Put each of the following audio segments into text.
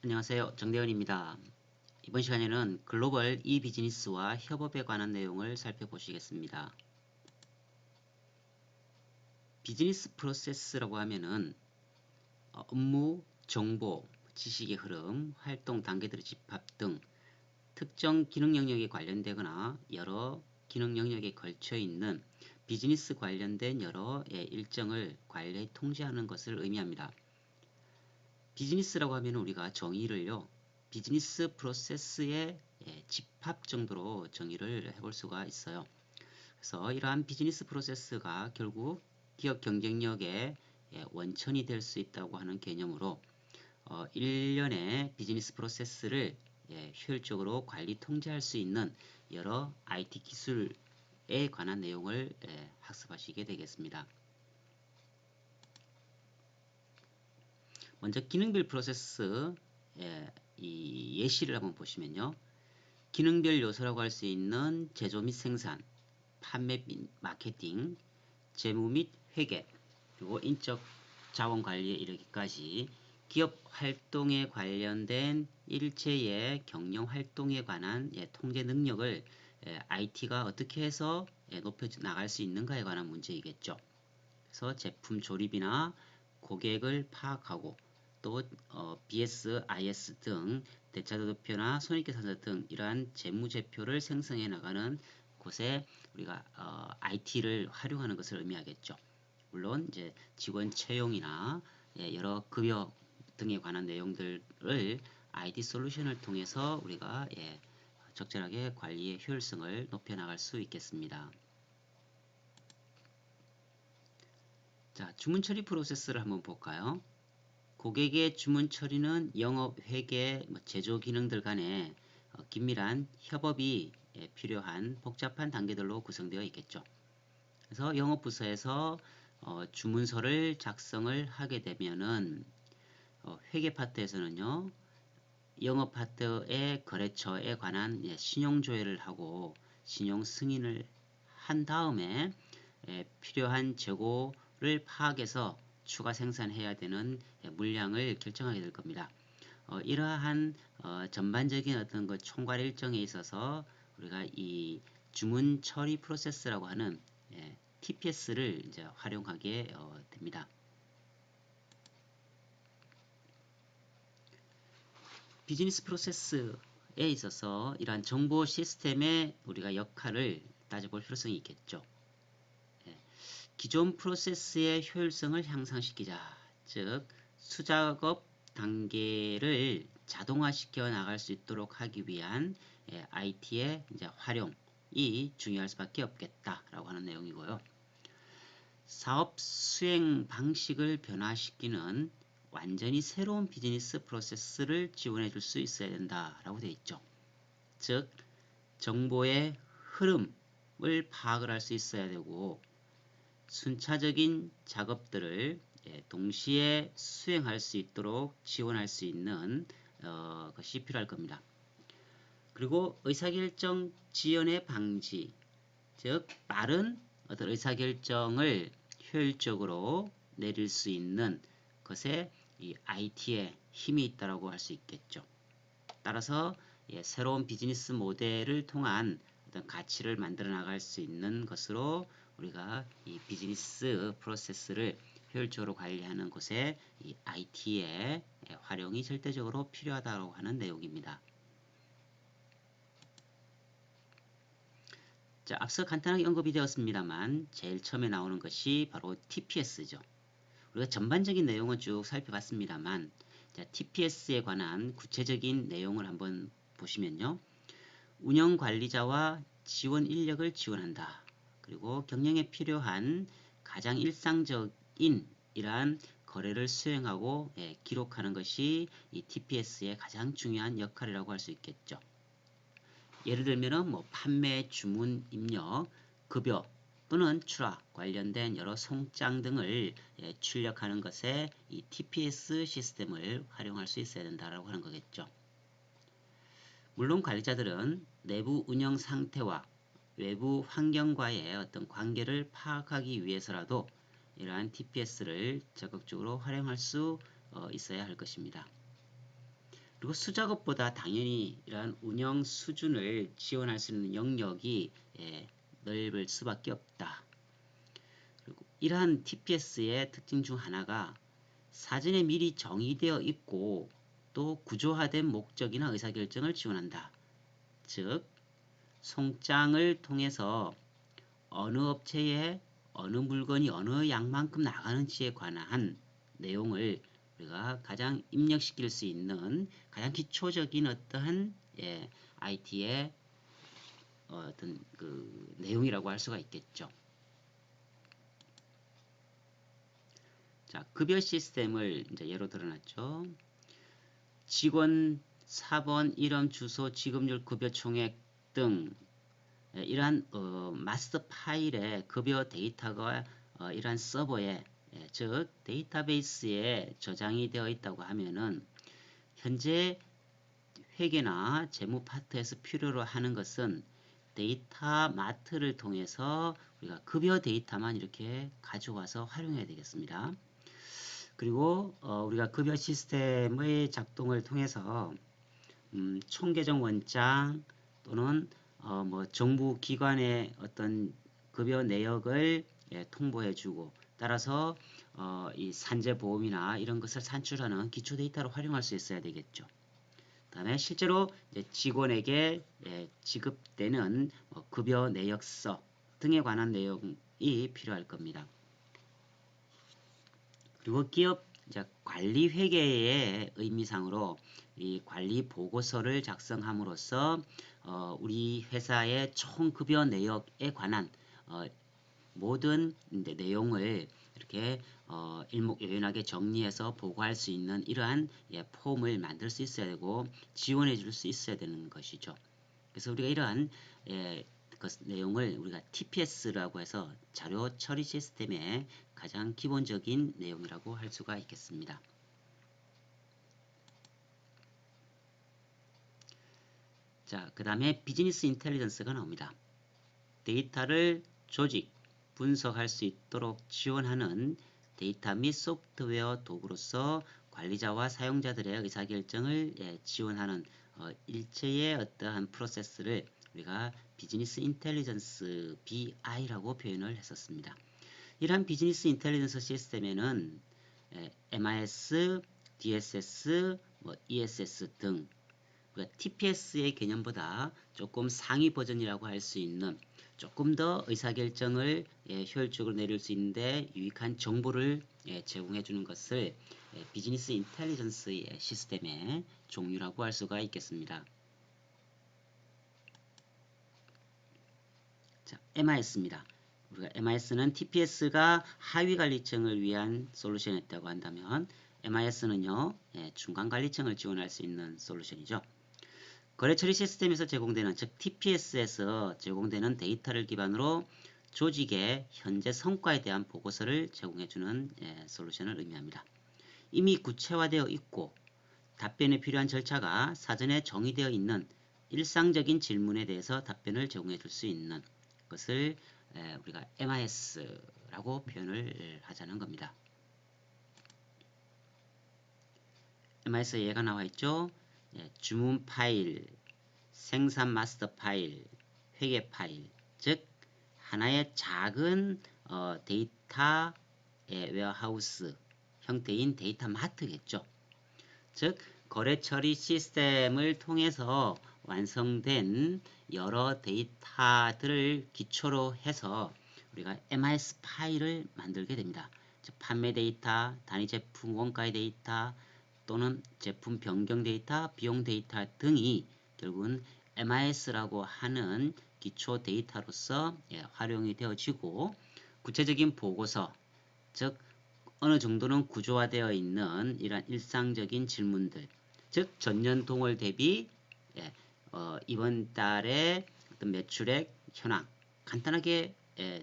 안녕하세요. 정대현입니다. 이번 시간에는 글로벌 이비즈니스와 협업에 관한 내용을 살펴보시겠습니다. 비즈니스 프로세스라고 하면은 업무, 정보, 지식의 흐름, 활동 단계들의 집합 등 특정 기능 영역에 관련되거나 여러 기능 영역에 걸쳐 있는 비즈니스 관련된 여러 일정을 관리해 통제하는 것을 의미합니다. 비즈니스라고 하면 우리가 정의를요, 비즈니스 프로세스의 집합 정도로 정의를 해볼 수가 있어요. 그래서 이러한 비즈니스 프로세스가 결국 기업 경쟁력의 원천이 될 수 있다고 하는 개념으로 일련의 비즈니스 프로세스를 효율적으로 관리 통제할 수 있는 여러 IT 기술에 관한 내용을 학습하시게 되겠습니다. 먼저 기능별 프로세스 이 예시를 한번 보시면요. 기능별 요소라고 할 수 있는 제조 및 생산, 판매 및 마케팅, 재무 및 회계, 그리고 인적 자원 관리에 이르기까지 기업 활동에 관련된 일체의 경영 활동에 관한 통제 능력을 IT가 어떻게 해서 높여 나갈 수 있는가에 관한 문제이겠죠. 그래서 제품 조립이나 고객을 파악하고 또 BS, IS 등 대차도표나 손익계산서 등 이러한 재무제표를 생성해 나가는 곳에 우리가 IT를 활용하는 것을 의미하겠죠. 물론 이제 직원 채용이나 여러 급여 등에 관한 내용들을 IT 솔루션을 통해서 우리가 적절하게 관리의 효율성을 높여 나갈 수 있겠습니다. 자, 주문 처리 프로세스를 한번 볼까요? 고객의 주문 처리는 영업, 회계, 제조 기능들 간의 긴밀한 협업이 필요한 복잡한 단계들로 구성되어 있겠죠. 그래서 영업 부서에서 주문서를 작성을 하게 되면은 회계 파트에서는요, 영업 파트의 거래처에 관한 신용 조회를 하고 신용 승인을 한 다음에 필요한 재고를 파악해서 추가 생산해야 되는 물량을 결정하게 될 겁니다. 이러한 전반적인 어떤 그 총괄 일정에 있어서 우리가 이 주문 처리 프로세스라고 하는 TPS를 이제 활용하게 됩니다. 비즈니스 프로세스에 있어서 이러한 정보 시스템의 우리가 역할을 따져볼 필요성이 있겠죠. 기존 프로세스의 효율성을 향상시키자. 즉 수작업 단계를 자동화시켜 나갈 수 있도록 하기 위한 IT의 이제 활용이 중요할 수밖에 없겠다라고 하는 내용이고요. 사업 수행 방식을 변화시키는 완전히 새로운 비즈니스 프로세스를 지원해 줄 수 있어야 된다라고 되어 있죠. 즉 정보의 흐름을 파악을 할 수 있어야 되고 순차적인 작업들을 동시에 수행할 수 있도록 지원할 수 있는 것이 필요할 겁니다. 그리고 의사결정 지연의 방지, 즉 빠른 어떤 의사결정을 효율적으로 내릴 수 있는 것에 이 IT의 힘이 있다고 할 수 있겠죠. 따라서 새로운 비즈니스 모델을 통한 어떤 가치를 만들어 나갈 수 있는 것으로 우리가 이 비즈니스 프로세스를 효율적으로 관리하는 곳에 이 IT의 활용이 절대적으로 필요하다고 하는 내용입니다. 자, 앞서 간단하게 언급이 되었습니다만 제일 처음에 나오는 것이 바로 TPS죠. 우리가 전반적인 내용은 쭉 살펴봤습니다만 TPS에 관한 구체적인 내용을 한번 보시면요. 운영관리자와 지원 인력을 지원한다. 그리고 경영에 필요한 가장 일상적인 이러한 거래를 수행하고 기록하는 것이 이 TPS의 가장 중요한 역할이라고 할 수 있겠죠. 예를 들면 뭐 판매, 주문, 입력, 급여 또는 추락 관련된 여러 송장 등을 출력하는 것에 이 TPS 시스템을 활용할 수 있어야 된다라고 하는 거겠죠. 물론 관리자들은 내부 운영 상태와 외부 환경과의 어떤 관계를 파악하기 위해서라도 이러한 TPS를 적극적으로 활용할 수 있어야 할 것입니다. 그리고 수작업보다 당연히 이러한 운영 수준을 지원할 수 있는 영역이 넓을 수밖에 없다. 그리고 이러한 TPS의 특징 중 하나가 사전에 미리 정의되어 있고 또 구조화된 목적이나 의사결정을 지원한다. 즉 송장을 통해서 어느 업체에 어느 물건이 어느 양만큼 나가는지에 관한 내용을 우리가 가장 입력시킬 수 있는 가장 기초적인 어떠한 IT의 어떤 그 내용이라고 할 수가 있겠죠. 자, 급여 시스템을 이제 예로 들어놨죠. 직원 사번, 이름, 주소, 지급률, 급여 총액 등 이러한 마스터 파일의 급여 데이터가 이러한 서버에 즉 데이터베이스에 저장이 되어 있다고 하면은 현재 회계나 재무 파트에서 필요로 하는 것은 데이터 마트를 통해서 우리가 급여 데이터만 이렇게 가져와서 활용해야 되겠습니다. 그리고 우리가 급여 시스템의 작동을 통해서 총계정 원장 또는 뭐 정부 기관의 어떤 급여 내역을 통보해주고 따라서 이 산재보험이나 이런 것을 산출하는 기초 데이터로 활용할 수 있어야 되겠죠. 다음에 실제로 직원에게 지급되는 급여 내역서 등에 관한 내용이 필요할 겁니다. 그리고 기업 관리 회계의 의미상으로 이 관리 보고서를 작성함으로써 우리 회사의 총 급여 내역에 관한 모든 내용을 이렇게 일목요연하게 정리해서 보고할 수 있는 이러한 폼을 만들 수 있어야 되고 지원해 줄 수 있어야 되는 것이죠. 그래서 우리가 이러한 그 내용을 우리가 TPS라고 해서 자료 처리 시스템의 가장 기본적인 내용이라고 할 수가 있겠습니다. 자, 그 다음에 비즈니스 인텔리전스가 나옵니다. 데이터를 조직, 분석할 수 있도록 지원하는 데이터 및 소프트웨어 도구로서 관리자와 사용자들의 의사결정을 지원하는 일체의 어떠한 프로세스를 우리가 비즈니스 인텔리전스 BI라고 표현을 했었습니다. 이러한 비즈니스 인텔리전스 시스템에는 MIS, DSS, ESS 등 TPS의 개념보다 조금 상위 버전이라고 할 수 있는 조금 더 의사결정을 효율적으로 내릴 수 있는데 유익한 정보를 제공해 주는 것을 비즈니스 인텔리전스의 시스템의 종류라고 할 수가 있겠습니다. 자, MIS입니다. 우리가 MIS는 TPS가 하위 관리층을 위한 솔루션이었다고 한다면 MIS는요 중간 관리층을 지원할 수 있는 솔루션이죠. 거래처리 시스템에서 제공되는 즉 TPS에서 제공되는 데이터를 기반으로 조직의 현재 성과에 대한 보고서를 제공해주는 솔루션을 의미합니다. 이미 구체화되어 있고 답변에 필요한 절차가 사전에 정의되어 있는 일상적인 질문에 대해서 답변을 제공해 줄 수 있는 것을 우리가 MIS라고 표현을 하자는 겁니다. MIS 예가 나와 있죠. 주문 파일, 생산 마스터 파일, 회계 파일, 즉 하나의 작은 데이터 웨어하우스 형태인 데이터 마트겠죠. 즉 거래 처리 시스템을 통해서 완성된 여러 데이터들을 기초로 해서 우리가 MIS 파일을 만들게 됩니다. 즉 판매 데이터, 단위 제품 원가의 데이터 또는 제품 변경 데이터, 비용 데이터 등이 결국은 MIS라고 하는 기초 데이터로서 활용이 되어지고 구체적인 보고서, 즉 어느 정도는 구조화되어 있는 이러한 일상적인 질문들, 즉 전년 동월 대비 이번 달에 어떤 매출액 현황 간단하게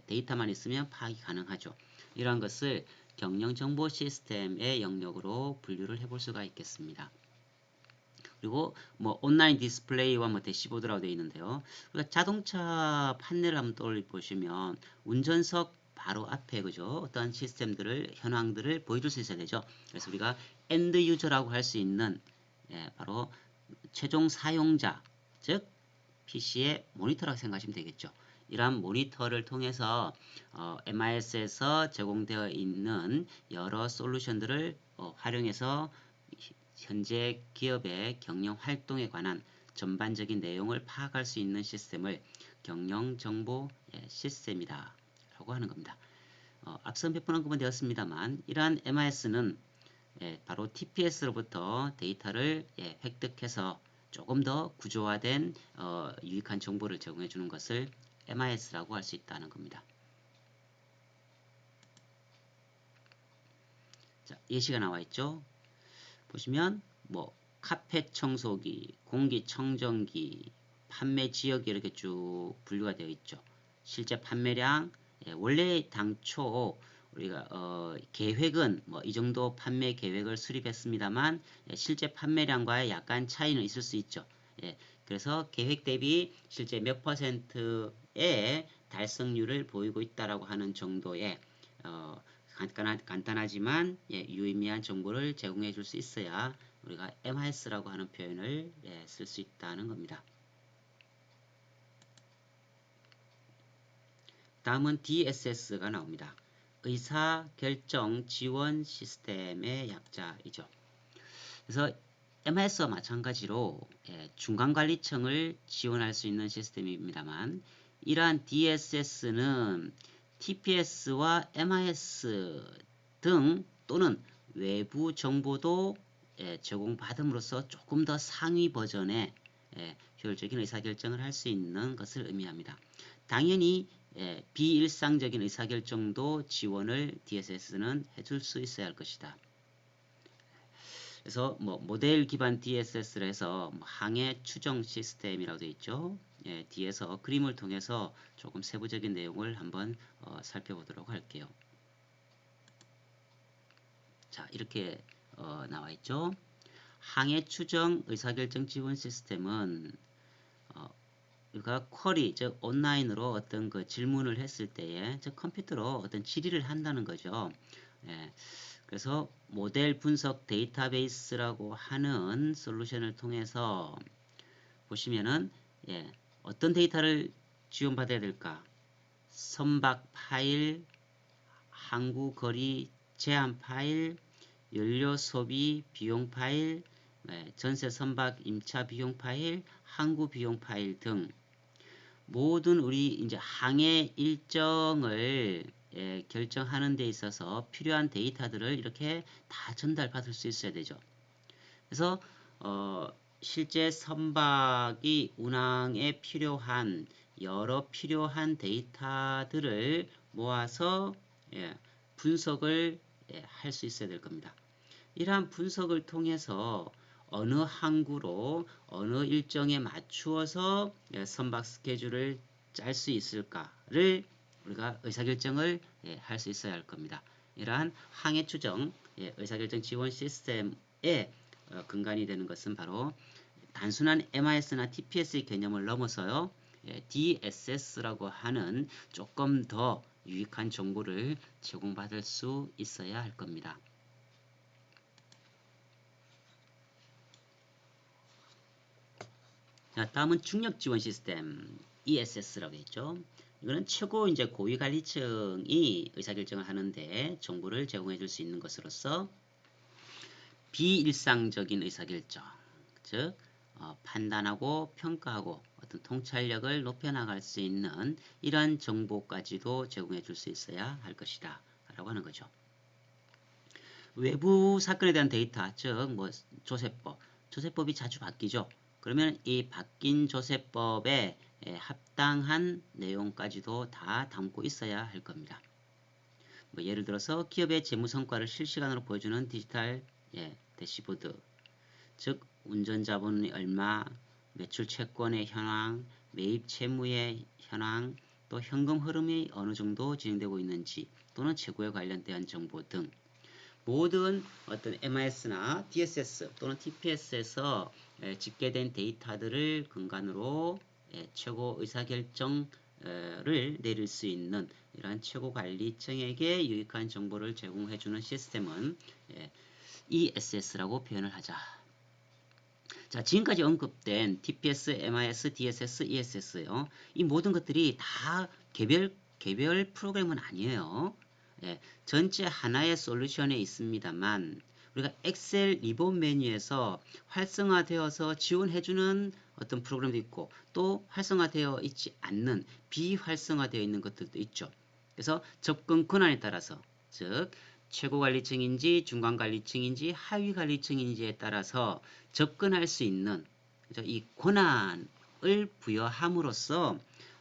데이터만 있으면 파악이 가능하죠. 이러한 것을 경영정보 시스템의 영역으로 분류를 해볼 수가 있겠습니다. 그리고 뭐 온라인 디스플레이와 뭐 대시보드라고 되어 있는데요. 우리가 자동차 판넬을 한번 떠올려 보시면 운전석 바로 앞에 그죠? 어떠한 시스템들을 현황들을 보여줄 수 있어야 되죠. 그래서 우리가 엔드 유저라고 할 수 있는 바로 최종 사용자, 즉 PC의 모니터라고 생각하시면 되겠죠. 이러한 모니터를 통해서 MIS에서 제공되어 있는 여러 솔루션들을 활용해서 현재 기업의 경영 활동에 관한 전반적인 내용을 파악할 수 있는 시스템을 경영 정보 시스템이다 라고 하는 겁니다. 앞서 몇 번 언급은 되었습니다만 이러한 MIS는 바로 TPS로부터 데이터를 획득해서 조금 더 구조화된 유익한 정보를 제공해 주는 것을 MIS라고 할 수 있다는 겁니다. 자, 예시가 나와 있죠. 보시면 뭐 카펫 청소기, 공기청정기, 판매 지역이 이렇게 쭉 분류가 되어 있죠. 실제 판매량, 원래 당초 우리가 계획은 뭐 이 정도 판매 계획을 수립했습니다만 실제 판매량과의 약간 차이는 있을 수 있죠. 그래서 계획 대비 실제 몇 %의 달성률을 보이고 있다라고 하는 정도의 간단하지만 유의미한 정보를 제공해 줄 수 있어야 우리가 MIS라고 하는 표현을 쓸 수 있다는 겁니다. 다음은 DSS가 나옵니다. 의사결정 지원 시스템의 약자이죠. 그래서 MIS와 마찬가지로 중간관리층을 지원할 수 있는 시스템입니다만 이러한 DSS는 TPS와 MIS 등 또는 외부 정보도 제공받음으로써 조금 더 상위 버전의 효율적인 의사결정을 할 수 있는 것을 의미합니다. 당연히 비일상적인 의사결정도 지원을 DSS는 해줄 수 있어야 할 것이다. 그래서 뭐 모델 기반 DSS를 해서 항해 추정 시스템이라고 되어 있죠. 뒤에서 그림을 통해서 조금 세부적인 내용을 한번 살펴보도록 할게요. 자, 이렇게 나와 있죠. 항해 추정 의사결정 지원 시스템은 우리가 쿼리, 즉 온라인으로 어떤 그 질문을 했을 때에 즉 컴퓨터로 어떤 질의를 한다는 거죠. 그래서 모델 분석 데이터베이스라고 하는 솔루션을 통해서 보시면은 어떤 데이터를 지원받아야 될까? 선박 파일, 항구 거리 제한 파일, 연료 소비 비용 파일, 전세 선박 임차 비용 파일, 항구 비용 파일 등 모든 우리 이제 항해 일정을 결정하는 데 있어서 필요한 데이터들을 이렇게 다 전달받을 수 있어야 되죠. 그래서 실제 선박이 운항에 필요한 여러 필요한 데이터들을 모아서 분석을 할 수 있어야 될 겁니다. 이러한 분석을 통해서 어느 항구로 어느 일정에 맞추어서 선박 스케줄을 짤 수 있을까를 우리가 의사결정을 할 수 있어야 할 겁니다. 이러한 항해 추정 의사결정 지원 시스템의 근간이 되는 것은 바로 단순한 MIS나 TPS의 개념을 넘어서요. DSS라고 하는 조금 더 유익한 정보를 제공받을 수 있어야 할 겁니다. 자, 다음은 중력 지원 시스템 ESS라고 했죠. 이거는 최고 이제 고위 관리층이 의사결정을 하는데 정보를 제공해 줄 수 있는 것으로서 비일상적인 의사결정, 즉 판단하고 평가하고 어떤 통찰력을 높여나갈 수 있는 이러한 정보까지도 제공해 줄 수 있어야 할 것이다 라고 하는 거죠. 외부 사건에 대한 데이터, 즉 뭐 조세법이 자주 바뀌죠. 그러면 이 바뀐 조세법에 합당한 내용까지도 다 담고 있어야 할 겁니다. 뭐 예를 들어서 기업의 재무 성과를 실시간으로 보여주는 디지털 대시보드, 즉 운전자본이 얼마, 매출 채권의 현황, 매입 채무의 현황, 또 현금 흐름이 어느 정도 진행되고 있는지 또는 재고에 관련된 정보 등 모든 어떤 MIS나 DSS 또는 TPS에서 집계된 데이터들을 근간으로 최고 의사결정을 내릴 수 있는 이러한 최고 관리층에게 유익한 정보를 제공해주는 시스템은 ESS라고 표현을 하자. 자, 지금까지 언급된 TPS, MIS, DSS, ESS요. 이 모든 것들이 다 개별 프로그램은 아니에요. 예, 전체 하나의 솔루션에 있습니다만 우리가 엑셀 리본 메뉴에서 활성화되어서 지원해주는 어떤 프로그램도 있고 또 활성화되어 있지 않는 비활성화되어 있는 것들도 있죠. 그래서 접근 권한에 따라서 즉 최고관리층인지 중간관리층인지 하위관리층인지에 따라서 접근할 수 있는 이 권한을 부여함으로써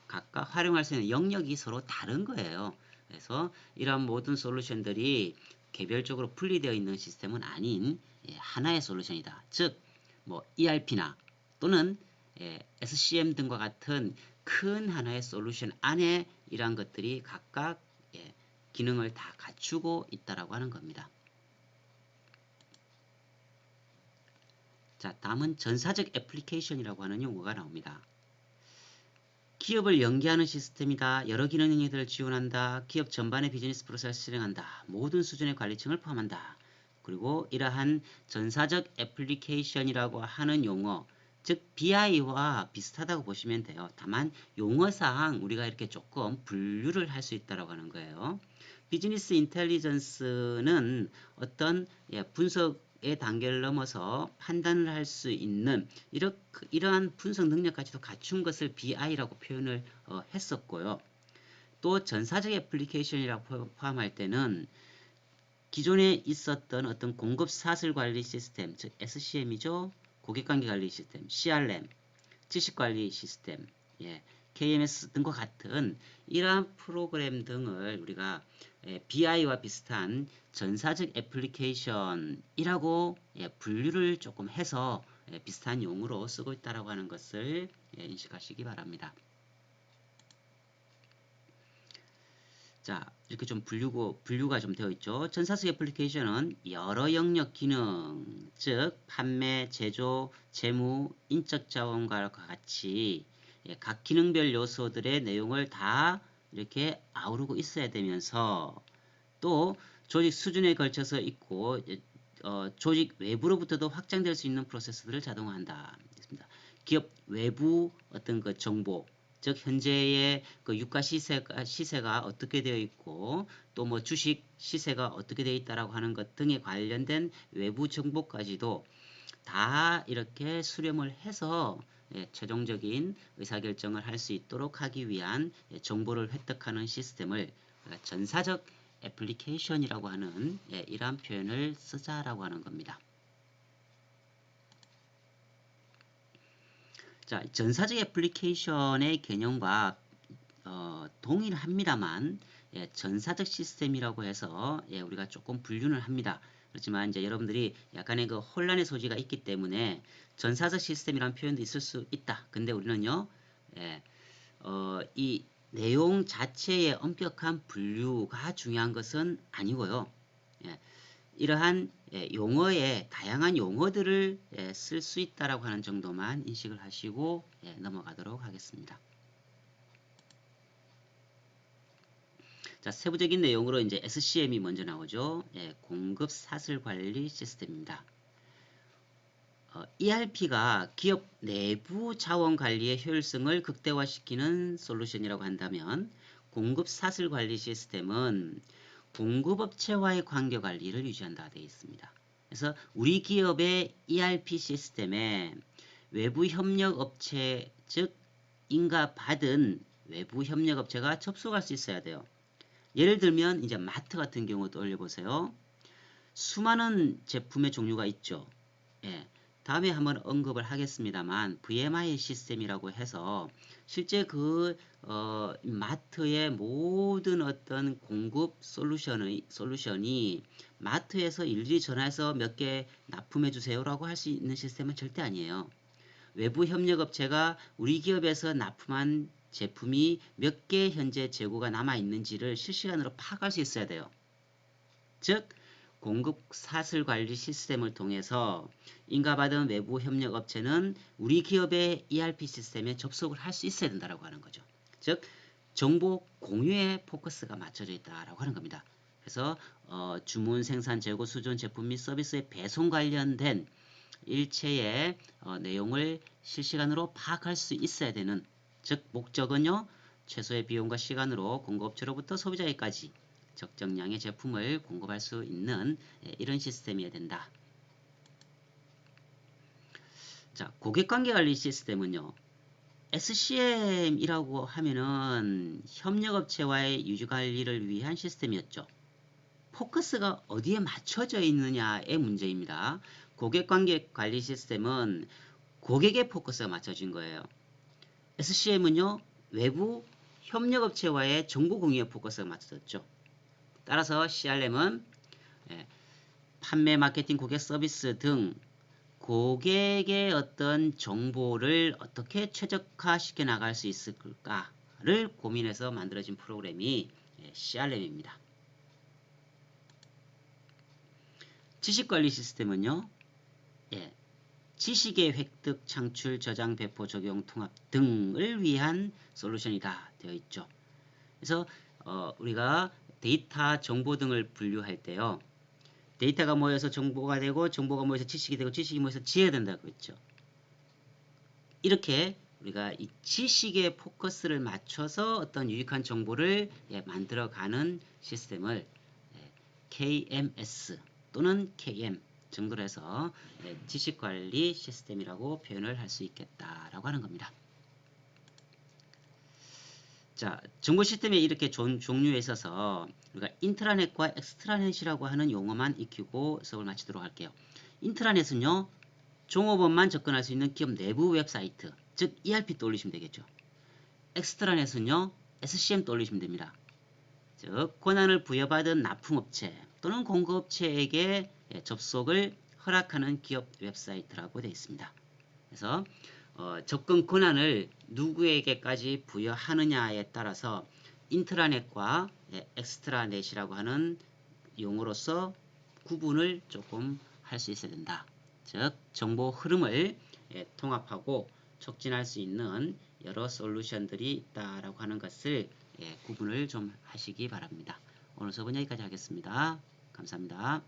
각각 활용할 수 있는 영역이 서로 다른 거예요. 그래서 이러한 모든 솔루션들이 개별적으로 분리되어 있는 시스템은 아닌 하나의 솔루션이다. 즉, 뭐 ERP나 또는 SCM 등과 같은 큰 하나의 솔루션 안에 이러한 것들이 각각 기능을 다 갖추고 있다라고 하는 겁니다. 자, 다음은 전사적 애플리케이션이라고 하는 용어가 나옵니다. 기업을 연계하는 시스템이다. 여러 기능들을 지원한다. 기업 전반의 비즈니스 프로세스를 실행한다. 모든 수준의 관리층을 포함한다. 그리고 이러한 전사적 애플리케이션이라고 하는 용어, 즉 BI와 비슷하다고 보시면 돼요. 다만 용어상 우리가 이렇게 조금 분류를 할 수 있다고 하는 거예요. 비즈니스 인텔리전스는 어떤 분석의 단계를 넘어서 판단을 할 수 있는 이러한 분석 능력까지도 갖춘 것을 BI라고 표현을 했었고요. 또 전사적 애플리케이션이라고 포함할 때는 기존에 있었던 어떤 공급 사슬 관리 시스템, 즉 SCM이죠. 고객관계 관리 시스템, CRM, 지식관리 시스템, KMS 등과 같은 이러한 프로그램 등을 우리가 BI와 비슷한 전사적 애플리케이션이라고 분류를 조금 해서 비슷한 용어로 쓰고 있다고 하는 것을 인식하시기 바랍니다. 자, 이렇게 좀 분류가 좀 되어 있죠. 전사적 애플리케이션은 여러 영역 기능, 즉 판매, 제조, 재무, 인적 자원과 같이 각 기능별 요소들의 내용을 다 이렇게 아우르고 있어야 되면서 또 조직 수준에 걸쳐서 있고 조직 외부로부터도 확장될 수 있는 프로세스들을 자동화한다. 기업 외부 어떤 그 정보, 즉 현재의 그 유가 시세가 어떻게 되어 있고 또 뭐 주식 시세가 어떻게 되어 있다라고 하는 것 등에 관련된 외부 정보까지도 다 이렇게 수렴을 해서 최종적인 의사결정을 할 수 있도록 하기 위한 정보를 획득하는 시스템을 전사적 애플리케이션이라고 하는 이러한 표현을 쓰자라고 하는 겁니다. 자, 전사적 애플리케이션의 개념과 동일합니다만 전사적 시스템이라고 해서 우리가 조금 분류를 합니다. 그렇지만 이제 여러분들이 약간의 그 혼란의 소지가 있기 때문에 전사적 시스템이라는 표현도 있을 수 있다. 근데 우리는요, 이 내용 자체의 엄격한 분류가 중요한 것은 아니고요. 이러한 용어의 다양한 용어들을 쓸 수 있다라고 하는 정도만 인식을 하시고 넘어가도록 하겠습니다. 자, 세부적인 내용으로 이제 SCM이 먼저 나오죠. 공급 사슬 관리 시스템입니다. ERP가 기업 내부 자원 관리의 효율성을 극대화시키는 솔루션이라고 한다면 공급 사슬 관리 시스템은 공급업체와의 관계 관리를 유지한다 되어 있습니다. 그래서 우리 기업의 ERP 시스템에 외부 협력업체 즉 인가받은 외부 협력업체가 접속할 수 있어야 돼요. 예를 들면 이제 마트 같은 경우 떠올려 보세요. 수많은 제품의 종류가 있죠. 다음에 한번 언급을 하겠습니다만 VMI 시스템이라고 해서 실제 그 마트의 모든 어떤 공급 솔루션이 마트에서 일일이 전화해서 몇 개 납품해 주세요라고 할 수 있는 시스템은 절대 아니에요. 외부 협력업체가 우리 기업에서 납품한 제품이 몇 개 현재 재고가 남아 있는지를 실시간으로 파악할 수 있어야 돼요. 즉 공급 사슬 관리 시스템을 통해서 인가받은 외부 협력업체는 우리 기업의 ERP 시스템에 접속을 할 수 있어야 된다고 하는 거죠. 즉 정보 공유에 포커스가 맞춰져 있다고 하는 겁니다. 그래서 주문, 생산, 재고, 수준, 제품 및 서비스의 배송 관련된 일체의 내용을 실시간으로 파악할 수 있어야 되는, 즉 목적은요, 최소의 비용과 시간으로 공급업체로부터 소비자에까지 적정량의 제품을 공급할 수 있는 이런 시스템이어야 된다. 자, 고객관계관리 시스템은요, SCM이라고 하면은 협력업체와의 유지관리를 위한 시스템이었죠. 포커스가 어디에 맞춰져 있느냐의 문제입니다. 고객관계관리 시스템은 고객의 포커스가 맞춰진 거예요. SCM은요, 외부 협력업체와의 정보 공유에 포커스가 맞춰졌죠. 따라서 CRM은 판매, 마케팅, 고객 서비스 등 고객의 어떤 정보를 어떻게 최적화시켜 나갈 수 있을까를 고민해서 만들어진 프로그램이 CRM입니다. 지식관리 시스템은요, 지식의 획득, 창출, 저장, 배포, 적용, 통합 등을 위한 솔루션이다 되어 있죠. 그래서 우리가 데이터, 정보 등을 분류할 때요, 데이터가 모여서 정보가 되고, 정보가 모여서 지식이 되고, 지식이 모여서 지혜가 된다고 했죠. 이렇게 우리가 이 지식의 포커스를 맞춰서 어떤 유익한 정보를 만들어가는 시스템을 KMS 또는 KM 정도로 해서 지식관리 시스템이라고 표현을 할 수 있겠다라고 하는 겁니다. 자, 정보 시스템에 이렇게 종류에 있어서 우리가 인트라넷과 엑스트라넷이라고 하는 용어만 익히고 수업을 마치도록 할게요. 인트라넷은요, 종업원만 접근할 수 있는 기업 내부 웹사이트, 즉 ERP 떠올리시면 되겠죠. 엑스트라넷은요, SCM 떠올리시면 됩니다. 즉 권한을 부여받은 납품업체 또는 공급업체에게 접속을 허락하는 기업 웹사이트라고 되어 있습니다. 그래서 접근 권한을 누구에게까지 부여하느냐에 따라서 인트라넷과 엑스트라넷이라고 하는 용어로서 구분을 조금 할 수 있어야 된다. 즉 정보 흐름을 통합하고 촉진할 수 있는 여러 솔루션들이 있다라고 하는 것을 구분을 좀 하시기 바랍니다. 오늘 수업은 여기까지 하겠습니다. 감사합니다.